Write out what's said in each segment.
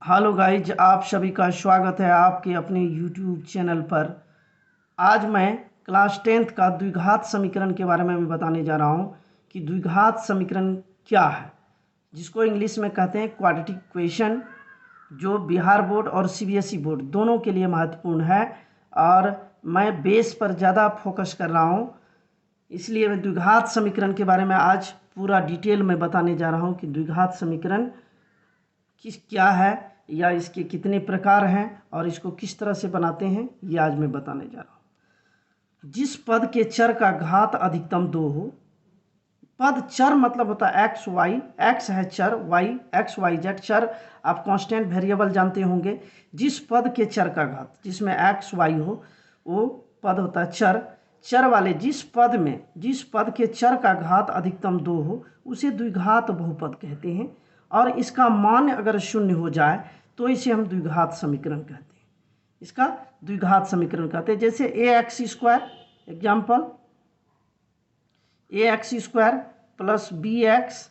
Hello guys, आप सभी का स्वागत है आपके अपने यूट्यूब चैनल पर। आज मैं क्लास 10th का द्विघात समीकरण के बारे में मैं बताने जा रहा हूँ कि द्विघात समीकरण क्या है, जिसको इंग्लिश में कहते हैं क्वाड्रेटिक इक्वेशन, जो बिहार बोर्ड और सीबीएसई बोर्ड दोनों के लिए महत्वपूर्ण है। और मैं बेस पर ज़्यादा फोकस कर रहा हूँ, इसलिए मैं द्विघात समीकरण के बारे में आज पूरा डिटेल में बताने जा रहा हूँ कि द्विघात समीकरण क्या है या इसके कितने प्रकार हैं और इसको किस तरह से बनाते हैं, ये आज मैं बताने जा रहा हूँ। जिस पद के चर का घात अधिकतम 2 हो, पद चर मतलब होता है एक्स वाई, एक्स है चर, वाई एक्स वाई जेड चर, आप कांस्टेंट वेरिएबल जानते होंगे। जिस पद के चर का घात जिसमें एक्स वाई हो वो पद होता है चर। चर वाले जिस पद के चर का घात अधिकतम 2 हो उसे द्विघात बहुपद कहते हैं, और इसका मान अगर शून्य हो जाए तो इसे हम द्विघात समीकरण कहते हैं। इसका द्विघात समीकरण कहते हैं। जैसे a x square, example a x square plus b x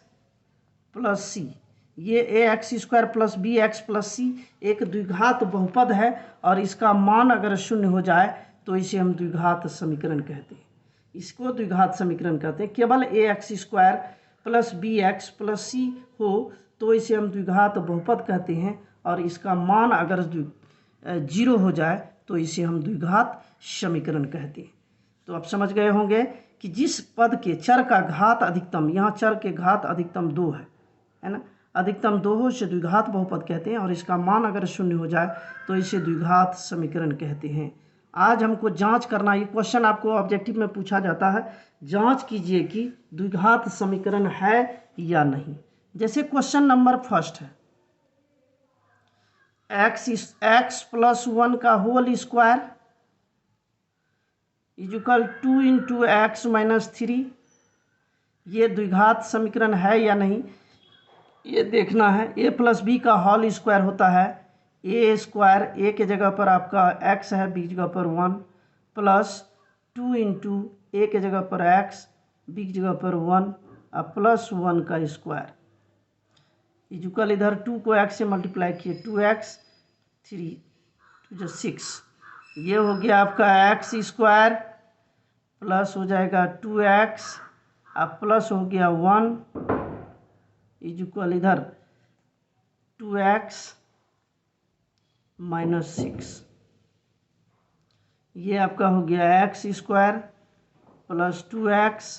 plus c, ये a x square plus b x plus c एक द्विघात बहुपद है, और इसका मान अगर शून्य हो जाए तो इसे हम द्विघात समीकरण कहते हैं। इसको द्विघात समीकरण कहते हैं। केवल a x square plus b x plus c हो तो इसे हम द्विघात बहुपद कहते हैं, और इसका मान अगर जीरो हो जाए तो इसे हम द्विघात समीकरण कहते हैं। तो आप समझ गए होंगे कि जिस पद के चर का घात अधिकतम, यहाँ चर के घात अधिकतम 2 है ना, अधिकतम 2 हो इसे द्विघात बहुपद कहते हैं, और इसका मान अगर शून्य हो जाए तो इसे द्विघात समीकरण कहते हैं। आज हमको जांच करना, ये क्वेश्चन आपको ऑब्जेक्टिव में पूछा जाता है, जांच कीजिए कि द्विघात समीकरण है या नहीं। जैसे क्वेश्चन नंबर फर्स्ट है, एक्स प्लस 1 का whole square equal 2 into X minus 3, ये द्विघात समीकरण है या नहीं ये देखना है। ए प्लस बी का होल स्क्वायर होता है ए स्क्वायर, ए के जगह पर आपका एक्स है, बी की जगह पर 1, प्लस 2 इंटू ए के जगह पर एक्स, बी की जगह पर 1 और प्लस 1 का स्क्वायर इक्वल, इधर 2 को एक्स से मल्टीप्लाई किए 2x, 3 2 6, ये हो गया आपका एक्स स्क्वायर, प्लस हो जाएगा 2x और प्लस हो गया 1 इक्वल, इधर 2x माइनस 6, ये आपका हो गया एक्स स्क्वायर प्लस 2x,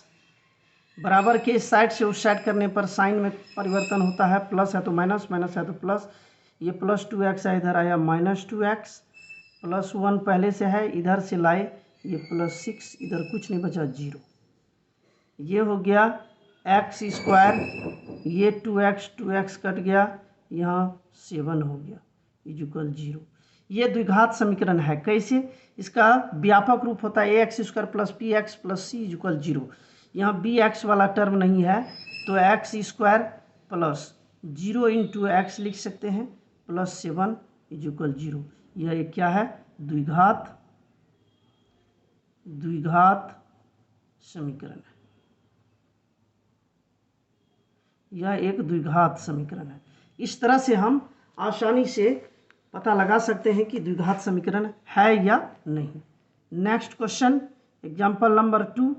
बराबर के इस साइड से उस साइड करने पर साइन में परिवर्तन होता है, प्लस है तो माइनस, माइनस है तो प्लस, ये प्लस 2x है, इधर आया माइनस 2x, प्लस 1 पहले से है इधर से लाए, ये प्लस 6, इधर कुछ नहीं बचा 0, ये हो गया एक्स स्क्वायर, ये 2x कट गया, यहाँ 7 हो गया इक्वल 0। ये द्विघात समीकरण है। कैसे? इसका व्यापक रूप होता है a x square plus b x plus c equal 0। यहाँ बी एक्स वाला टर्म नहीं है तो x square plus 0 into x लिख सकते हैं, प्लस 7 इक्वल 0। यह एक क्या है? द्विघात समीकरण है। यह एक द्विघात समीकरण है। इस तरह से हम आसानी से पता लगा सकते हैं कि द्विघात समीकरण है या नहीं। Next question, example number 2,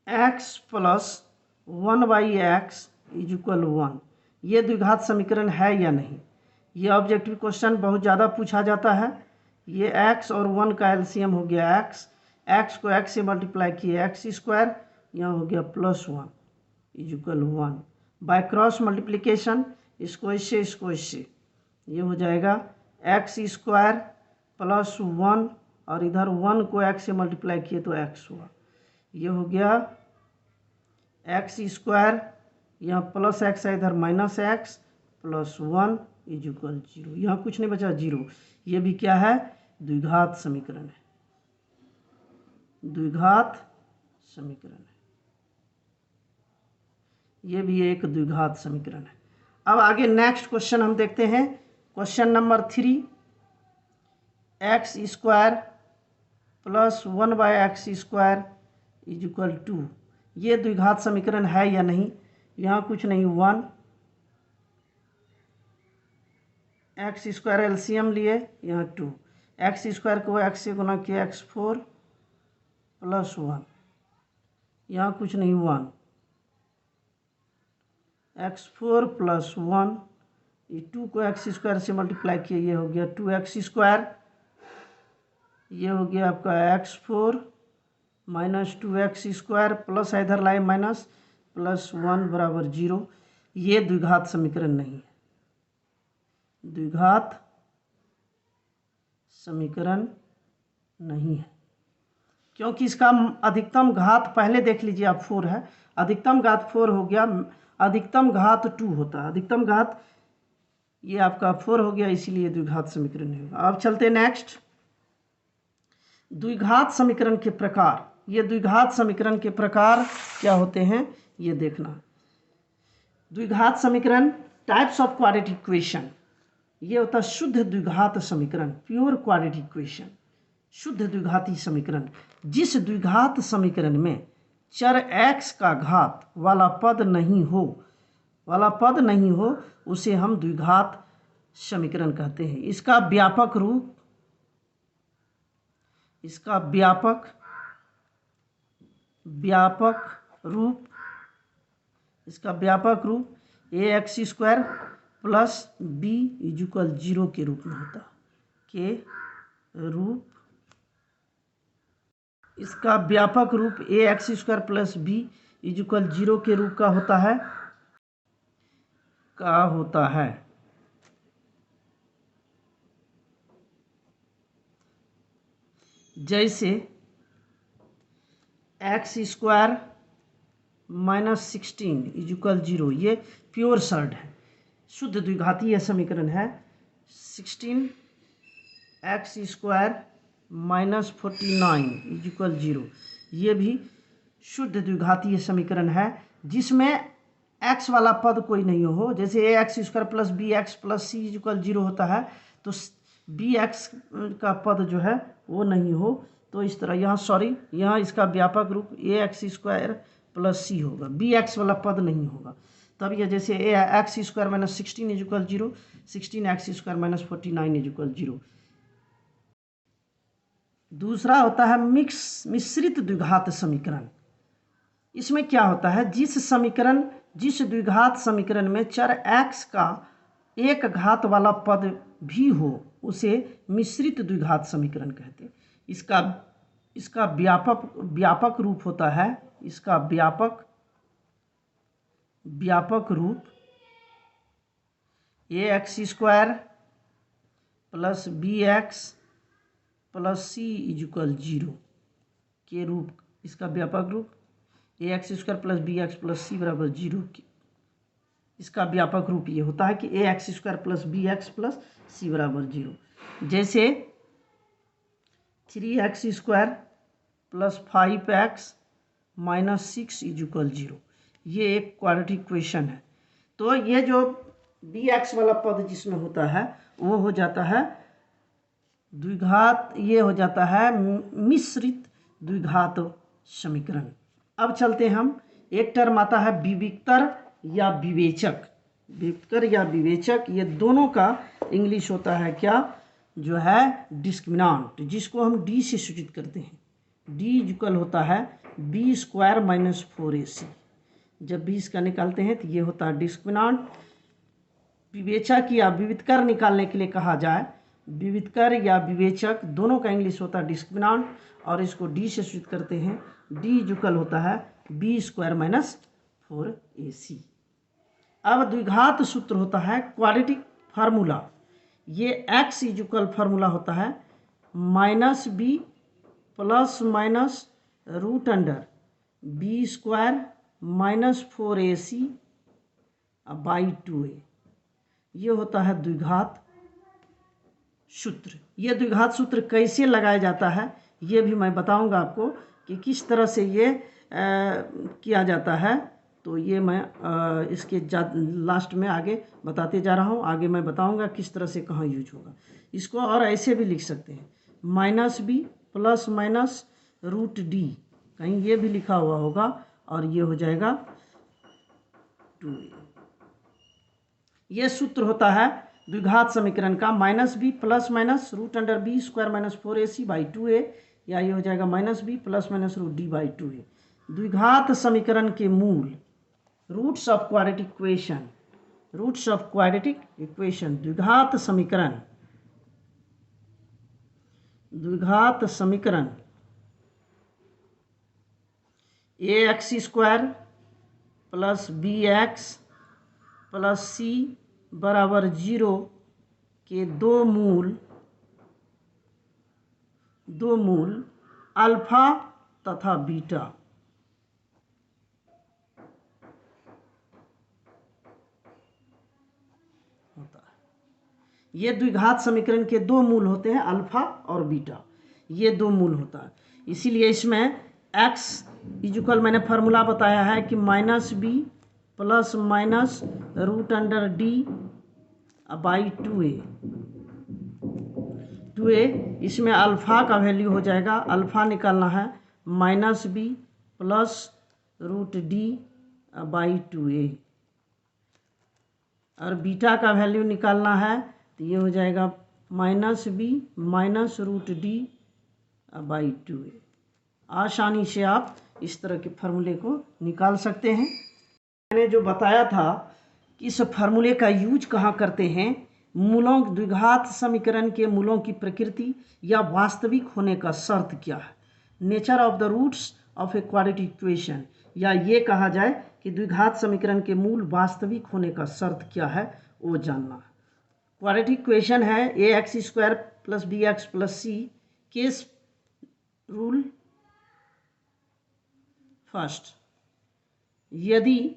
x plus 1 by x equal 1, ये द्विघात समीकरण है या नहीं। ये ऑब्जेक्टिव क्वेश्चन बहुत ज़्यादा पूछा जाता है। ये x और 1 का एलसीएम हो गया x को x से मल्टीप्लाई किए एक्स स्क्वायर, यहाँ हो गया plus 1 equal 1, by cross multiplication इसको इससे ये हो जाएगा एक्स स्क्वायर प्लस 1, और इधर 1 को x से मल्टीप्लाई किए तो x हुआ, ये हो गया एक्स स्क्वायर, यहाँ प्लस x है इधर माइनस x प्लस 1 इक्वल 0, यहाँ कुछ नहीं बचा 0। ये भी क्या है? द्विघात समीकरण है। द्विघात समीकरण है, ये भी एक द्विघात समीकरण है। अब आगे नेक्स्ट क्वेश्चन हम देखते हैं, question number 3, x square plus 1 by x square equal 2, ये द्विघात समीकरण है या नहीं। यहाँ कुछ नहीं, 1 एक्स स्क्वायर एलसीएम लिए, यहाँ 2, एक्स स्क्वायर को एक्स से गुना किया x4 प्लस 1, यहाँ कुछ नहीं 1, x4 प्लस 1, ये 2 को एक्स स्क्वायर से मल्टीप्लाई किया, ये हो गया 2x स्क्वायर, ये हो गया आपका x4 minus 2x square plus इधर लाए माइनस प्लस 1 बराबर 0। ये द्विघात समीकरण नहीं है, द्विघात समीकरण नहीं है, क्योंकि इसका अधिकतम घात पहले देख लीजिए आप 4 है, अधिकतम घात 4 हो गया, अधिकतम घात 2 होता है, अधिकतम घात ये आपका 4 हो गया, इसीलिए द्विघात समीकरण नहीं होगा। अब चलते नेक्स्ट, द्विघात समीकरण के प्रकार। ये द्विघात समीकरण के प्रकार क्या होते हैं ये देखना। द्विघात समीकरण, टाइप्स ऑफ क्वाड्रेटिक इक्वेशन, ये होता है शुद्ध द्विघात समीकरण, प्योर क्वाड्रेटिक इक्वेशन, शुद्ध द्विघाती समीकरण। जिस द्विघात समीकरण में चर x का घात वाला पद नहीं हो उसे हम द्विघात समीकरण कहते हैं। इसका व्यापक रूप, ax square plus b equal 0 के रूप में होता है, इसका व्यापक रूप ax square plus b equal 0 के रूप का होता है। जैसे एक्स स्क्वायर माइनस 16 इक्वल 0, ये प्योर सर्ड है, शुद्ध द्विघातीय समीकरण है। 16 एक्स स्क्वायर माइनस 49 इक्वल 0, ये भी शुद्ध द्विघातीय समीकरण है, जिसमें x वाला पद कोई नहीं हो। जैसे a x square plus b x plus c equal 0 होता है, तो बी एक्स का पद जो है वो नहीं हो, तो इस तरह यहाँ इसका व्यापक रूप ए एक्स स्क्वायर प्लस सी होगा, बी एक्स वाला पद नहीं होगा। तब यह जैसे a x square minus 16 equal 0, 16 x square minus 49 equal 0। दूसरा होता है मिश्रित द्विघात समीकरण। इसमें क्या होता है, जिस द्विघात समीकरण में चर x का एक घात वाला पद भी हो उसे मिश्रित द्विघात समीकरण कहते हैं। इसका व्यापक रूप होता है, इसका व्यापक रूप ax square plus b x plus c equal 0 के रूप, इसका व्यापक रूप a x square plus b x plus c बराबर 0 की, इसका व्यापक रूप ये होता है कि a x square plus b x plus c बराबर 0। जैसे 3x square plus 5x minus 6 equal 0, ये एक क्वाड्रेटिक इक्वेशन है। तो ये जो बी एक्स वाला पद जिसमें होता है वो हो जाता है द्विघात, ये हो जाता है मिश्रित द्विघात समीकरण। अब चलते हम, एक टर्म आता है विविक्तर या विवेचक। विविक्तर या विवेचक, ये दोनों का इंग्लिश होता है क्या, जो है डिस्क्रिमिनांट, जिसको हम डी से सूचित करते हैं। डी इक्वल होता है बी स्क्वायर माइनस 4ac। जब बी इसका निकालते हैं तो ये होता है डिस्क्रिमिनांट। विवेचक या विविधकर निकालने के लिए कहा जाए, विविधकर या विवेचक दोनों का इंग्लिश होता है डिस्क्रिमिनांट, और इसको डी से सूचित करते हैं। डी इक्वल होता है बी स्क्वायर माइनस 4ac। अब द्विघात सूत्र होता है क्वाड्रेटिक फार्मूला। ये एक्स इक्वल फार्मूला होता है minus B plus minus root under B square minus 4ac by 2a। ये होता है द्विघात सूत्र। ये द्विघात सूत्र कैसे लगाया जाता है ये भी मैं बताऊंगा आपको कि किस तरह से ये किया जाता है। तो ये मैं इसके लास्ट में आगे बताते जा रहा हूँ। आगे मैं बताऊंगा किस तरह से कहाँ यूज होगा। इसको और ऐसे भी लिख सकते हैं, minus B plus minus root D, कहीं ये भी लिखा हुआ होगा, और ये हो जाएगा 2a। ये सूत्र होता है द्विघात समीकरण का minus B plus minus root under B square minus 4ac by 2a, या ये हो जाएगा minus B plus minus root D by 2a। द्विघात समीकरण के मूल, roots of quadratic equation, roots of quadratic equation, द्विघात समीकरण, द्विघात समीकरण ax square plus b x plus c बराबर 0 के दो मूल अल्फा तथा बीटा, होता है। ये द्विघात समीकरण के दो मूल होते हैं, अल्फा और बीटा, ये दो मूल होता है। इसीलिए इसमें x इजुकल मैंने फार्मूला बताया है कि minus B plus minus root under D by 2a, इसमें अल्फ़ा का वैल्यू हो जाएगा, अल्फ़ा निकालना है minus B plus root D by 2a, और बीटा का वैल्यू निकालना है तो ये हो जाएगा minus B minus root D by 2a। आसानी से आप इस तरह के फार्मूले को निकाल सकते हैं। मैंने जो बताया था कि इस फार्मूले का यूज कहाँ करते हैं, मूलों, द्विघात समीकरण के मूलों की प्रकृति या वास्तविक होने का शर्त क्या है, nature of the roots of a quadratic equation, या ये कहा जाए कि द्विघात समीकरण के मूल वास्तविक होने का शर्त क्या है वो जानना है। क्वाड्रेटिक इक्वेशन है a x square plus b x plus c, case rule first, यदि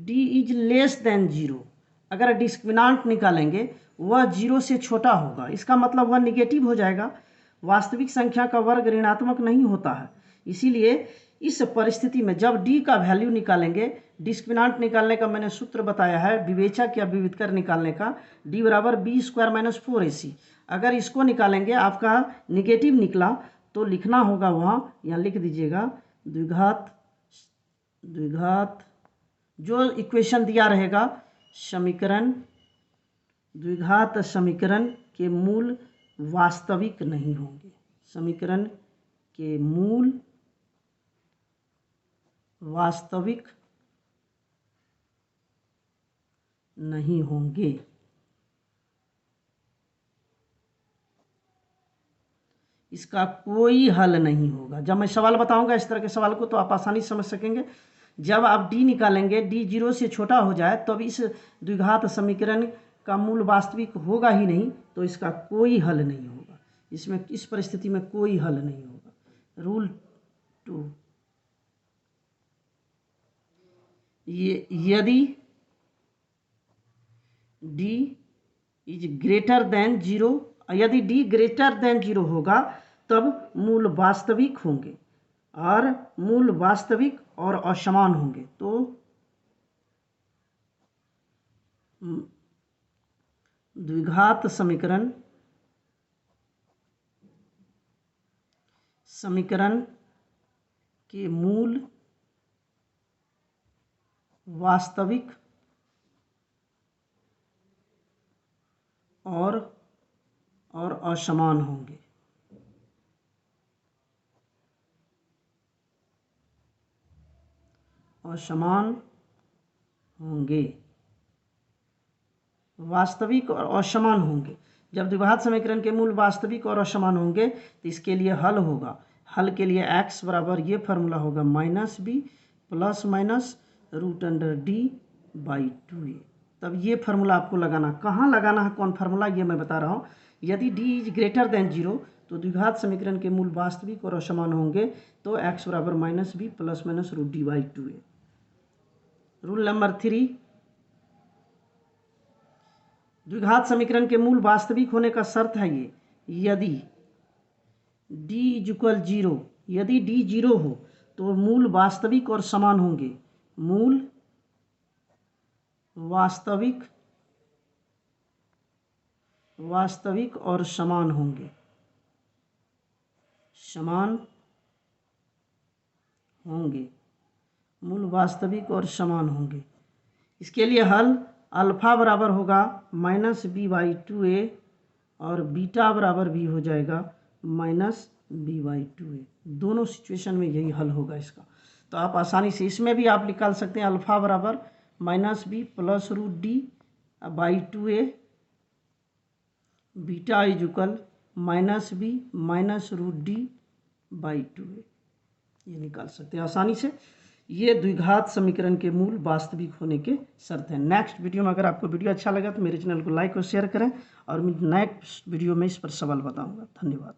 d इज लेस देन 0, अगर डिस्क्रिमिनांट निकालेंगे वह 0 से छोटा होगा, इसका मतलब वह निगेटिव हो जाएगा। वास्तविक संख्या का वर्ग ऋणात्मक नहीं होता है, इसीलिए इस परिस्थिति में जब d का वैल्यू निकालेंगे, डिस्क्रिमिनांट निकालने का मैंने सूत्र बताया है विवेचक या विविधकर निकालने का, d बराबर बी स्क्वायर माइनस 4ac। अगर इसको निकालेंगे, आपका निगेटिव निकला तो लिखना होगा वहाँ, यहाँ लिख दीजिएगा द्विघात जो इक्वेशन दिया रहेगा समीकरण, द्विघात समीकरण के मूल वास्तविक नहीं होंगे, समीकरण के मूल वास्तविक नहीं होंगे। इसका कोई हल नहीं होगा। जब मैं सवाल बताऊंगा इस तरह के सवाल को तो आप आसानी से समझ सकेंगे। जब आप d निकालेंगे, d 0 से छोटा हो जाए तब इस द्विघात समीकरण का मूल वास्तविक होगा ही नहीं, तो इसका कोई हल नहीं होगा, इसमें इस परिस्थिति में कोई हल नहीं होगा। रूल 2, यदि d इज ग्रेटर देन 0, यदि d ग्रेटर देन 0 होगा तब मूल वास्तविक होंगे, और मूल वास्तविक और असमान होंगे, तो द्विघात समीकरण के मूल वास्तविक और असमान होंगे। असमान होंगे, वास्तविक और असमान होंगे। जब द्विघात समीकरण के मूल वास्तविक और असमान होंगे तो इसके लिए हल होगा। हल के लिए x बराबर ये फार्मूला होगा minus B plus minus root under D by 2a। तब ये फार्मूला आपको लगाना, कहाँ लगाना है, कौन फार्मूला, ये मैं बता रहा हूँ। यदि d इज ग्रेटर देन 0 तो द्विघात समीकरण के मूल वास्तविक और असमान होंगे, तो x बराबर minus B plus minus root D by 2a। Rule number 3, द्विघात समीकरण के मूल वास्तविक होने का शर्त है ये, यदि d इज इक्वल 0, यदि d 0 हो तो मूल वास्तविक और समान होंगे, मूल वास्तविक और समान होंगे, मूल वास्तविक और समान होंगे। इसके लिए हल अल्फ़ा बराबर होगा -b/2a और बीटा बराबर भी हो जाएगा -b/2a। दोनों सिचुएशन में यही हल होगा इसका। तो आप आसानी से इसमें भी आप निकाल सकते हैं अल्फ़ा बराबर -b + √d/2a, beta is equal -b -√d/2a। ये निकाल सकते हैं आसानी से। ये द्विघात समीकरण के मूल वास्तविक होने के शर्त है। नेक्स्ट वीडियो में अगर आपको वीडियो अच्छा लगा तो मेरे चैनल को लाइक और शेयर करें और मैं नेक्स्ट वीडियो में इस पर सवाल बताऊंगा। धन्यवाद।